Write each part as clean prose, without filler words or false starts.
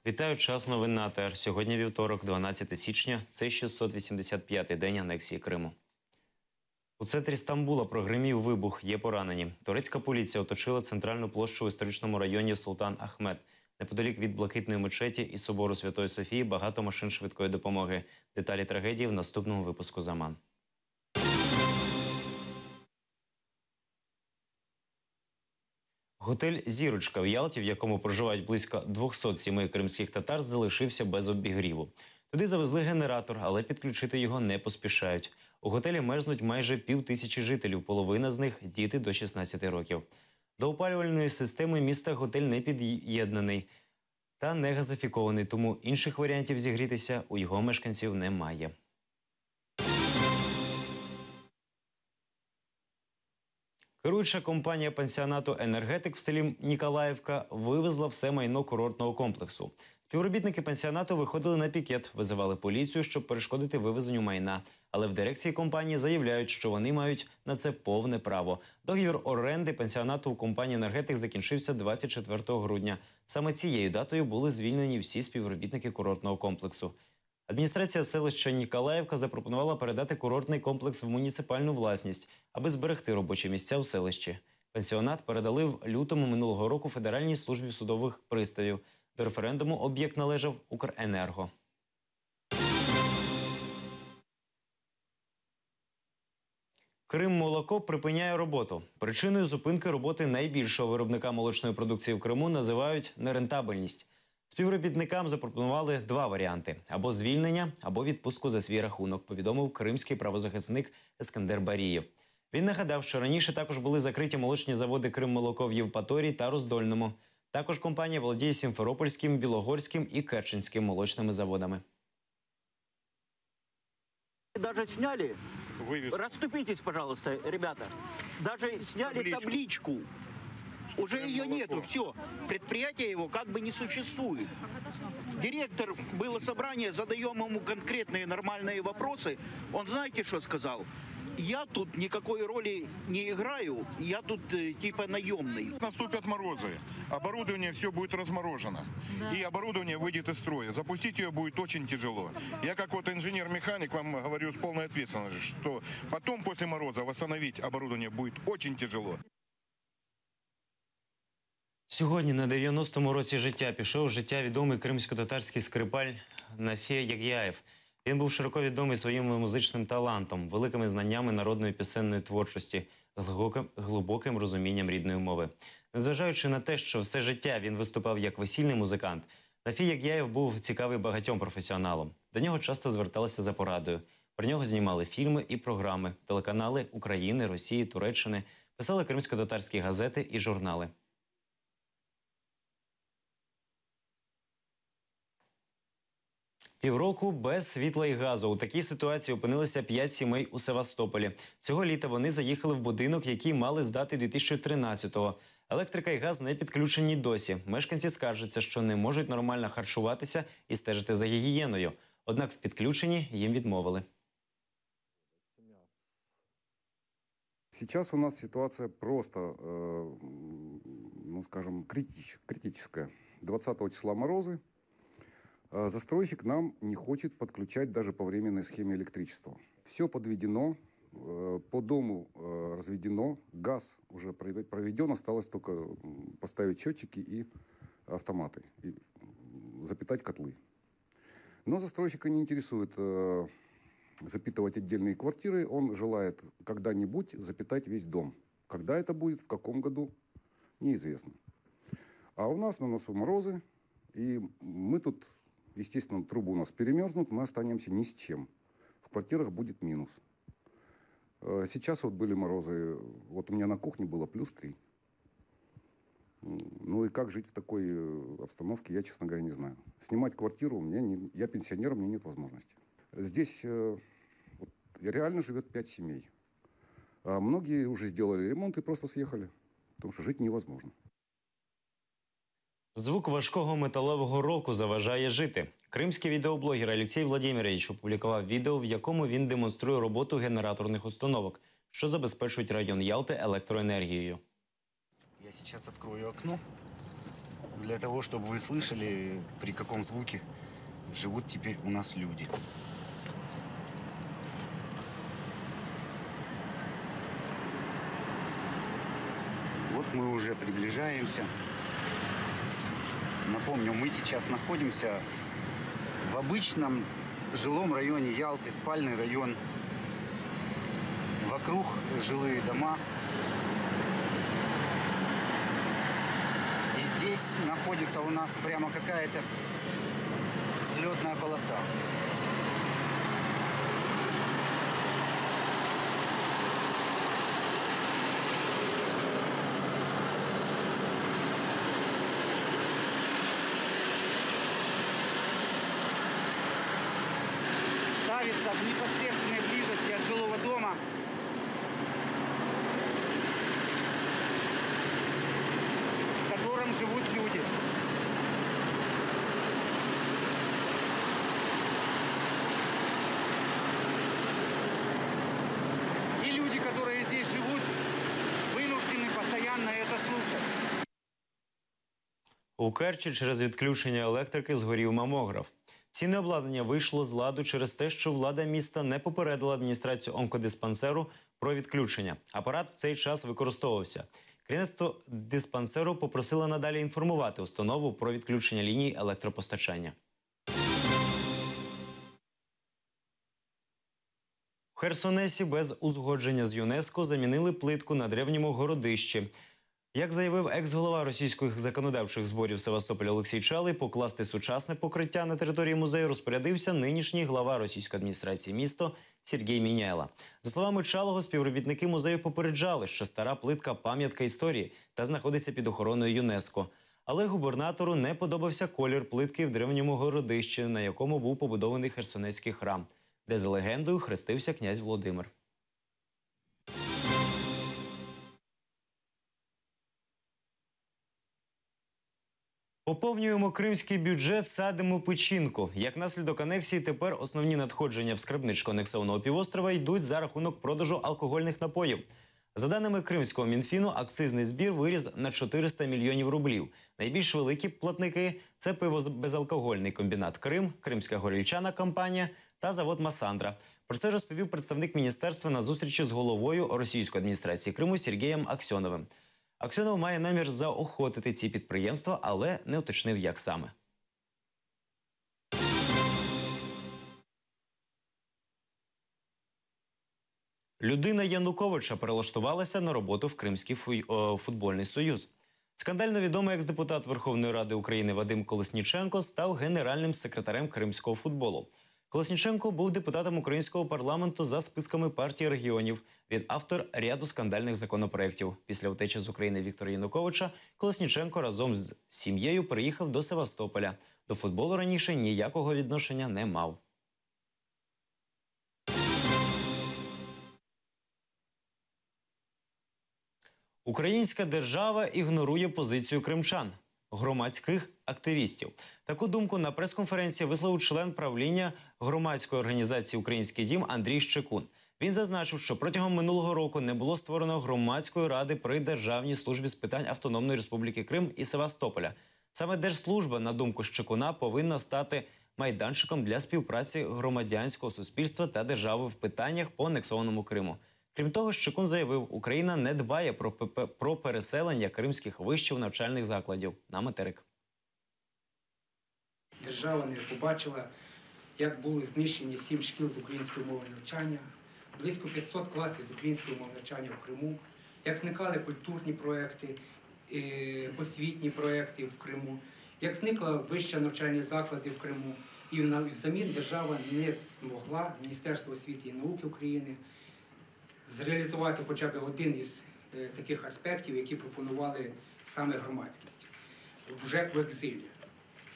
Вітаю, час новин на АТР. Сьогодні вівторок, 12 січня. Це 685-й день анексії Криму. У центрі Стамбула прогримів вибух, є поранені. Турецька поліція оточила центральну площу в історичному районі Султан Ахмед. Неподалік від Блакитної мечеті і собору Святої Софії багато машин швидкої допомоги. Деталі трагедії в наступному випуску «Заман». Готель «Зірочка» в Ялті, в якому проживають близько 200 сімей кримських татар, залишився без обігріву. Туди завезли генератор, але підключити його не поспішають. У готелі мерзнуть майже 5000 жителів, половина з них – діти до 16 років. До опалювальної системи міста готель не під'єднаний та не газифікований, тому інших варіантів зігрітися у його мешканців немає. Керуюча компанія пансіонату «Енергетик» в селі Ніколаївка вивезла все майно курортного комплексу. Співробітники пансіонату виходили на пікет, визивали поліцію, щоб перешкодити вивезенню майна. Але в дирекції компанії заявляють, що вони мають на це повне право. Договір оренди пансіонату у компанії «Енергетик» закінчився 24 грудня. Саме цією датою були звільнені всі співробітники курортного комплексу. Адміністрація селища Ніколаївка запропонувала передати курортний комплекс в муніципальну власність, аби зберегти робочі місця у селищі. Пансіонат передали в лютому минулого року Федеральній службі судових приставів. До референдуму об'єкт належав «Укренерго». «Криммолоко» припиняє роботу. Причиною зупинки роботи найбільшого виробника молочної продукції в Криму називають нерентабельність. Співробітникам запропонували два варіанти – або звільнення, або відпустку за свій рахунок, повідомив кримський правозахисник Ескандер Барієв. Він нагадав, що раніше також були закриті молочні заводи «Криммолоко» в Євпаторії та Роздольному. Також компанія володіє Сімферопольським, Білогорським і Керченським молочними заводами. Даже сняли, расступитесь, пожалуйста, ребята, даже сняли табличку. Уже ее нету, все. Предприятие его как бы не существует. Директор, было собрание, задаем ему конкретные нормальные вопросы. Он знаете, что сказал? Я тут никакой роли не играю, я тут типа наемный. Наступят морозы, оборудование все будет разморожено, и оборудование выйдет из строя. Запустить ее будет очень тяжело. Я как вот инженер-механик вам говорю с полной ответственностью, что потом после мороза восстановить оборудование будет очень тяжело. Сьогодні на 90-му році життя пішов з життя відомий кримсько-татарський скрипаль Нафе Ягяєв. Він був широко відомий своїм музичним талантом, великими знаннями народної пісенної творчості, глибоким розумінням рідної мови. Незважаючи на те, що все життя він виступав як весільний музикант, Нафе Ягяєв був цікавий багатьом професіоналам. До нього часто зверталися за порадою. Про нього знімали фільми і програми, телеканали України, Росії, Туреччини, писали кримсько-татарські газети і журнали. Півроку без світла і газу. У такій ситуації опинилися 5 сімей у Севастополі. Цього літа вони заїхали в будинок, який мали здати 2013-го. Електрика і газ не підключені досі. Мешканці скаржаться, що не можуть нормально харчуватися і стежити за гігієною. Однак в підключенні їм відмовили. Сейчас у нас ситуация просто, ну скажем, критическая. 20 числа морозы. Застройщик нам не хочет подключать даже по временной схеме электричество. Все подведено, по дому разведено, газ уже проведен, осталось только поставить счетчики и автоматы, и запитать котлы. Но застройщика не интересует запитывать отдельные квартиры, он желает когда-нибудь запитать весь дом. Когда это будет, в каком году, неизвестно. А у нас на носу морозы, и мы тут... Естественно, трубы у нас перемерзнут, мы останемся ни с чем. В квартирах будет минус. Сейчас вот были морозы, вот у меня на кухне было +3. Ну и как жить в такой обстановке, я, честно говоря, не знаю. Снимать квартиру, я пенсионер, у меня нет возможности. Здесь вот, реально живет 5 семей. Многие уже сделали ремонт и просто съехали, потому что жить невозможно. Звук важкого металевого року заважає жити. Кримський відеоблогер Олексій Владимирович опублікував відео, в якому він демонструє роботу генераторних установок, що забезпечують район Ялти електроенергією. Я сейчас открою окно. для того, чтобы вы слышали, при каком звуке живут теперь у нас люди. Вот мы уже приближаемся. Напомню, мы сейчас находимся в обычном жилом районе Ялты, спальный район. Вокруг жилые дома. И здесь находится у нас прямо какая-то взлетная полоса. Ставится в непосредственной близости от жилого дома. В котором живут люди. И люди, которые здесь живут, вынуждены постоянно это слушать. У Керчі через відключення електрики згорів мамограф. Цінне обладнання вийшло з ладу через те, що влада міста не попередила адміністрацію онкодиспансеру про відключення. Апарат в цей час використовувався. Керівництво диспансеру попросило надалі інформувати установу про відключення ліній електропостачання. В Херсонесі без узгодження з ЮНЕСКО замінили плитку на древньому городищі. Як заявив екс-голова російських законодавчих зборів Севастополя Олексій Чалий, покласти сучасне покриття на території музею розпорядився нинішній глава російської адміністрації міста Сергій Міняйла. За словами Чалого, співробітники музею попереджали, що стара плитка – пам'ятка історії та знаходиться під охороною ЮНЕСКО. Але губернатору не подобався колір плитки в древньому городищі, на якому був побудований Херсонецький храм, де за легендою хрестився князь Володимир. Поповнюємо кримський бюджет, садимо печінку. Як наслідок анексії, тепер основні надходження в скарбничко-анексованого півострова йдуть за рахунок продажу алкогольних напоїв. За даними Кримського Мінфіну, акцизний збір виріс на 400 мільйонів рублів. Найбільш великі платники – це пивобезалкогольний комбінат «Крим», Кримська горільчана компанія та завод «Масандра». Про це розповів представник міністерства на зустрічі з головою російської адміністрації Криму Сергієм Аксьоновим. Аксьонов має намір заохотити ці підприємства, але не уточнив, як саме. Людина Януковича перелаштувалася на роботу в Кримський футбольний союз. Скандально відомий екс-депутат Верховної Ради України Вадим Колесніченко став генеральним секретарем кримського футболу. Колесніченко був депутатом українського парламенту за списками партії регіонів. Він автор ряду скандальних законопроєктів. Після утечі з України Віктора Януковича Колесніченко разом з сім'єю приїхав до Севастополя. До футболу раніше ніякого відношення не мав. Українська держава ігнорує позицію кримчан, громадських активістів. Таку думку на прес-конференції висловив член правління громадської організації «Український дім» Андрій Щекун. Він зазначив, що протягом минулого року не було створено громадської ради при Державній службі з питань Автономної Республіки Крим і Севастополя. Саме Держслужба, на думку Щекуна, повинна стати майданчиком для співпраці громадянського суспільства та держави в питаннях по анексованому Криму. Крім того, Щекун заявив, Україна не дбає про переселення кримських вишів навчальних закладів на материк. Держава не побачила, як були знищені 7 шкіл з української мови навчання, близько 500 класів з української мови навчання в Криму, як зникали культурні проекти, освітні проекти в Криму, як зникли вищі навчальні заклади в Криму. І взамін держава не змогла, Міністерство освіти і науки України, зреалізувати хоча б один із таких аспектів, які пропонували саме громадськість, вже в екзилі.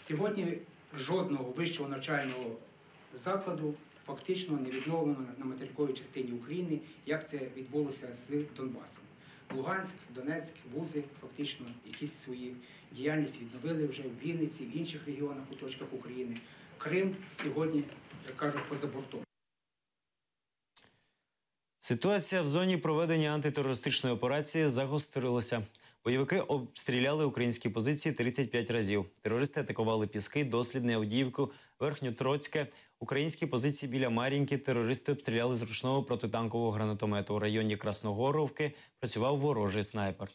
Сьогодні жодного вищого навчального закладу фактично не відновлено на материковій частині України, як це відбулося з Донбасом. Луганськ, Донецьк, вузи фактично якісь свої діяльність відновили вже в Вінниці, в інших регіонах, куточках України. Крим сьогодні, як кажуть, поза бортом. Ситуація в зоні проведення антитерористичної операції загострилася. Бойовики обстріляли українські позиції 35 разів. Терористи атакували Піски, Дослідне, Авдіївку, Верхньотроцьке. Українські позиції біля Мар'їнки терористи обстріляли з ручного протитанкового гранатомету. У районі Красногоровки працював ворожий снайпер.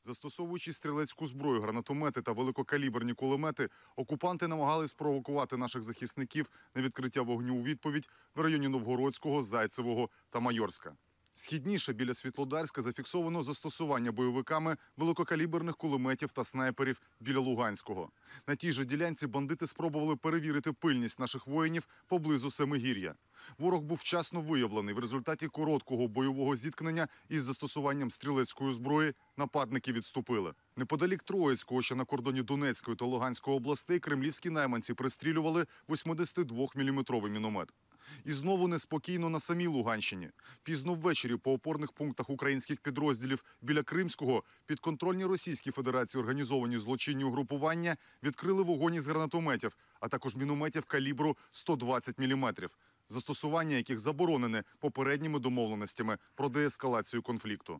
Застосовуючи стрілецьку зброю, гранатомети та великокаліберні кулемети, окупанти намагались спровокувати наших захисників на відкриття вогню у відповідь в районі Новгородського, Зайцевого та Майорська. Східніше біля Світлодарська зафіксовано застосування бойовиками великокаліберних кулеметів та снайперів біля Луганського. На тій же ділянці бандити спробували перевірити пильність наших воїнів поблизу Семигір'я. Ворог був вчасно виявлений. В результаті короткого бойового зіткнення із застосуванням стрілецької зброї нападники відступили. Неподалік Троїцького, що на кордоні Донецької та Луганської областей, кремлівські найманці пристрілювали 82-мм міномет. І знову неспокійно на самій Луганщині. Пізно ввечері по опорних пунктах українських підрозділів біля Кримського підконтрольні Російській Федерації організовані злочинні угрупування відкрили вогонь із гранатометів, а також мінометів калібру 120 мм, застосування яких заборонене попередніми домовленостями про деескалацію конфлікту.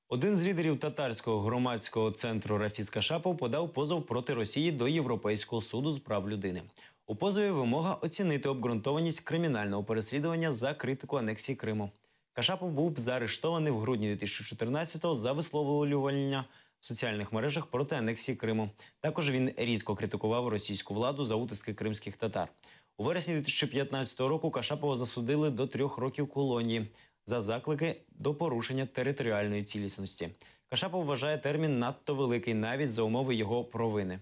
Один з лідерів татарського громадського центру Рафіс Кашапов подав позов проти Росії до Європейського суду з прав людини. У позові вимога оцінити обґрунтованість кримінального переслідування за критику анексії Криму. Кашапов був заарештований в грудні 2014-го за висловлювання в соціальних мережах проти анексії Криму. Також він різко критикував російську владу за утиски кримських татар. У вересні 2015 року Кашапова засудили до 3 років колонії за заклики до порушення територіальної цілісності. Кашапов вважає термін надто великий навіть за умови його провини.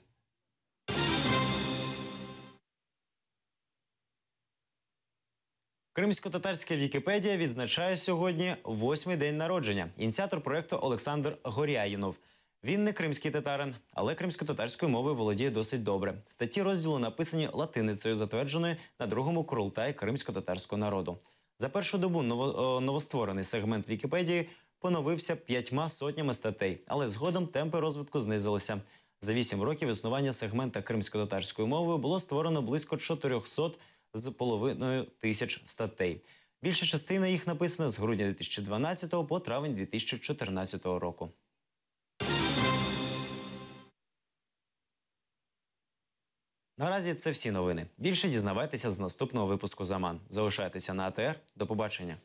Кримсько-татарська Вікіпедія відзначає сьогодні 8-й день народження. Ініціатор проєкту Олександр Горяїнов. Він не кримський татарин, але кримсько-татарською мовою володіє досить добре. Статті розділу написані латиницею, затвердженою на другому Курултаї кримсько-татарського народу. За першу добу новостворений сегмент Вікіпедії поновився 5 сотнями статей, але згодом темпи розвитку знизилися. За 8 років існування сегмента кримсько-татарською мовою було створено близько 400,5 тисяч статей. Більша частина їх написана з грудня 2012 по травень 2014 року. Наразі це всі новини. Більше дізнавайтеся з наступного випуску «Заман». Залишайтеся на АТР. До побачення.